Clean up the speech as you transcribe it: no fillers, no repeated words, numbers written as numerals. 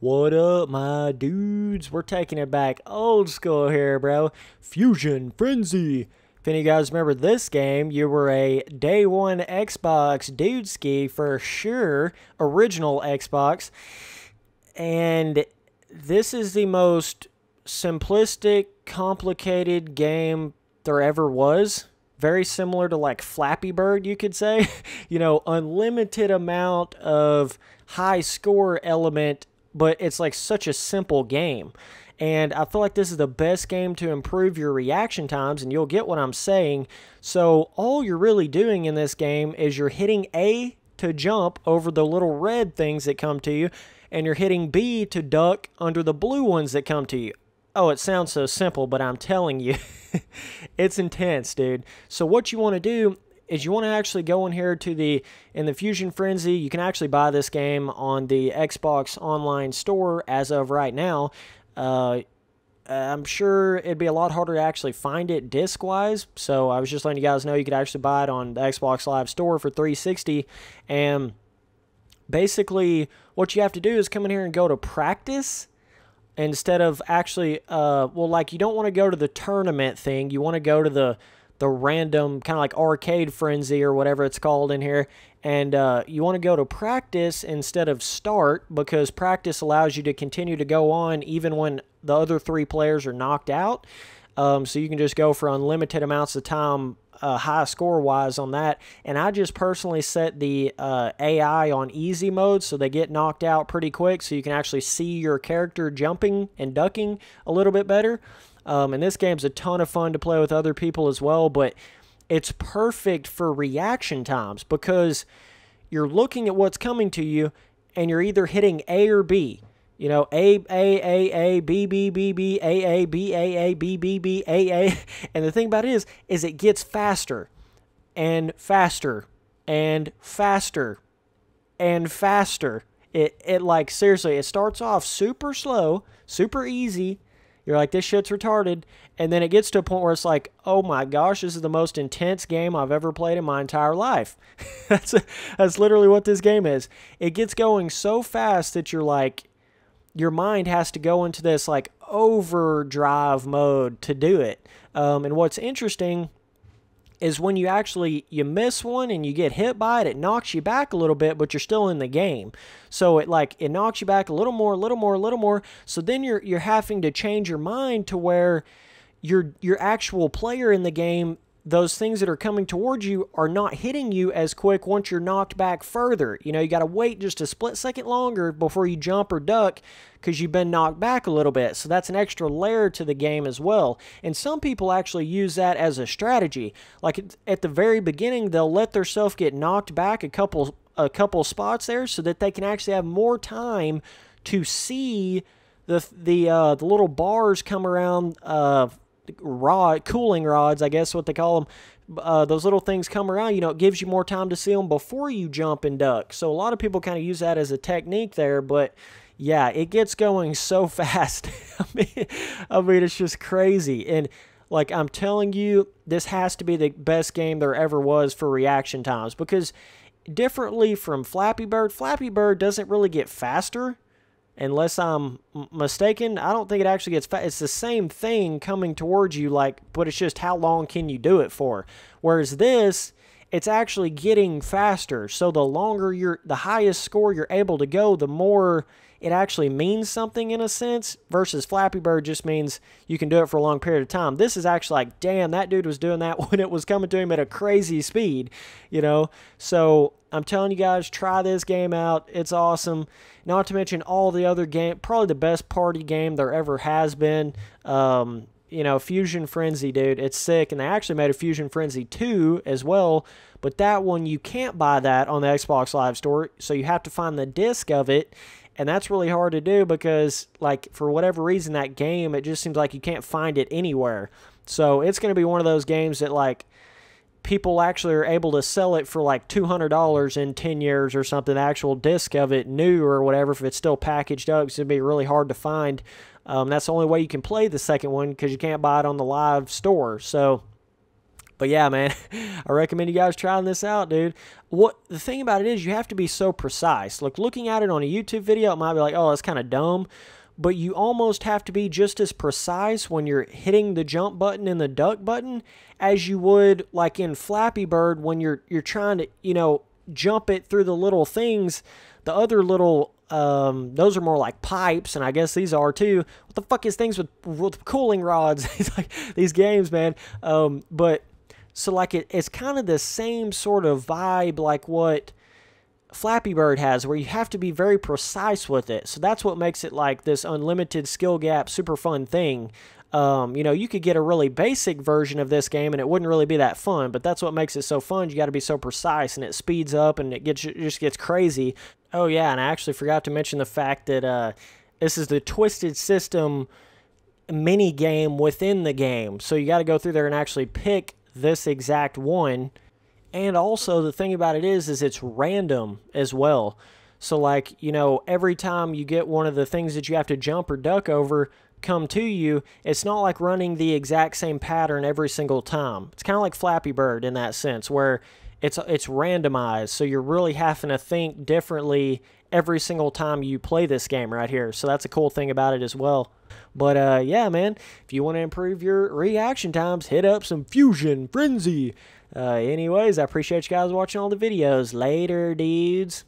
What up, my dudes? We're taking it back old school here, bro. Fusion Frenzy. If any of you guys remember this game, you were a day one Xbox dude ski for sure. Original Xbox. And this is the most simplistic, complicated game there ever was. Very similar to like Flappy Bird, you could say. Unlimited amount of high score element, but it's like such a simple game. And I feel like this is the best game to improve your reaction times, and you'll get what I'm saying. So all you're really doing in this game is you're hitting A to jump over the little red things that come to you, and you're hitting B to duck under the blue ones that come to you. Oh, it sounds so simple, but I'm telling you, it's intense, dude. So what you want to do is you want to actually go in here to in the Fusion Frenzy. You can actually buy this game on the Xbox Online Store as of right now. I'm sure it'd be a lot harder to actually find it disc-wise, so I was just letting you guys know you could actually buy it on the Xbox Live Store for $360, and basically what you have to do is come in here and go to practice instead of actually, you don't want to go to the tournament thing. You want to go to the random kind of like arcade frenzy or whatever it's called in here, and you want to go to practice instead of start, because practice allows you to continue to go on even when the other three players are knocked out. So you can just go for unlimited amounts of time, high score wise on that. And I just personally set the AI on easy mode so they get knocked out pretty quick, so you can actually see your character jumping and ducking a little bit better. And this game's a ton of fun to play with other people as well, but it's perfect for reaction times because you're looking at what's coming to you and you're either hitting A or B. A, B, B, B, B, A, B, A, B, B, B, A. And the thing about it is it gets faster and faster and faster and faster. It like, seriously, it starts off super slow, super easy. You're like, this shit's retarded. And then it gets to a point where it's like, oh my gosh, this is the most intense game I've ever played in my entire life. That's literally what this game is. It gets going so fast that you're like, your mind has to go into this like overdrive mode to do it. And what's interesting is when you miss one and you get hit by it, it knocks you back a little bit, but you're still in the game. So it knocks you back a little more, a little more, a little more. So then you're having to change your mind to where your actual player in the game, those things that are coming towards you are not hitting you as quick once you're knocked back further. You got to wait just a split second longer before you jump or duck because you've been knocked back a little bit. So that's an extra layer to the game as well. And some people actually use that as a strategy. Like at the very beginning, they'll let themselves get knocked back a couple spots there so that they can actually have more time to see the little bars come around, cooling rods, I guess what they call them. Those little things come around, it gives you more time to see them before you jump and duck. So a lot of people kind of use that as a technique there, but yeah, it gets going so fast. I mean, it's just crazy. And like I'm telling you, this has to be the best game there ever was for reaction times, because differently from Flappy Bird doesn't really get faster. Unless I'm mistaken, I don't think it actually gets fast. It's the same thing coming towards you, but it's just how long can you do it for? Whereas this, it's actually getting faster. So the highest score you're able to go, the more it actually means something in a sense, versus Flappy Bird just means you can do it for a long period of time. This is actually like, damn, that dude was doing that when it was coming to him at a crazy speed, So I'm telling you guys, try this game out. It's awesome. Not to mention all the other game, probably the best party game there ever has been. Fusion Frenzy, dude, it's sick. And they actually made a Fusion Frenzy 2 as well. But that one, you can't buy that on the Xbox Live Store. So you have to find the disc of it. And that's really hard to do because, for whatever reason, that game, it just seems like you can't find it anywhere. So it's going to be one of those games that, people actually are able to sell it for, $200 in 10 years or something, the actual disc of it, new or whatever, if it's still packaged up. It's going to be really hard to find. That's the only way you can play the second one because you can't buy it on the live store. So But yeah, man, I recommend you guys trying this out, dude. The thing about it is you have to be so precise. Like, looking at it on a YouTube video, it might be like, oh, that's kind of dumb. But you almost have to be just as precise when you're hitting the jump button and the duck button as you would like in Flappy Bird when you're trying to, you know, jump it through the little things. The other little, those are more like pipes, and I guess these are too. What the fuck is things with cooling rods? It's like these games, man. But so like it's kind of the same sort of vibe like what Flappy Bird has, where you have to be very precise with it. So that's what makes it like this unlimited skill gap, super fun thing. You know, you could get a really basic version of this game and it wouldn't really be that fun, but that's what makes it so fun. You got to be so precise, and it speeds up and it just gets crazy. Oh yeah, and I actually forgot to mention the fact that this is the Twisted System mini game within the game. So you got to go through there and actually pick this exact one. And also, the thing about it is it's random as well. So, like, you know, every time you get one of the things that you have to jump or duck over come to you, it's not like running the exact same pattern every single time. It's kind of like Flappy Bird in that sense, where it's randomized. So you're really having to think differently every single time you play this game right here. So that's a cool thing about it as well. But, yeah, man, if you want to improve your reaction times, hit up some Fuzion Frenzy. Anyways, I appreciate you guys watching all the videos. Later, dudes.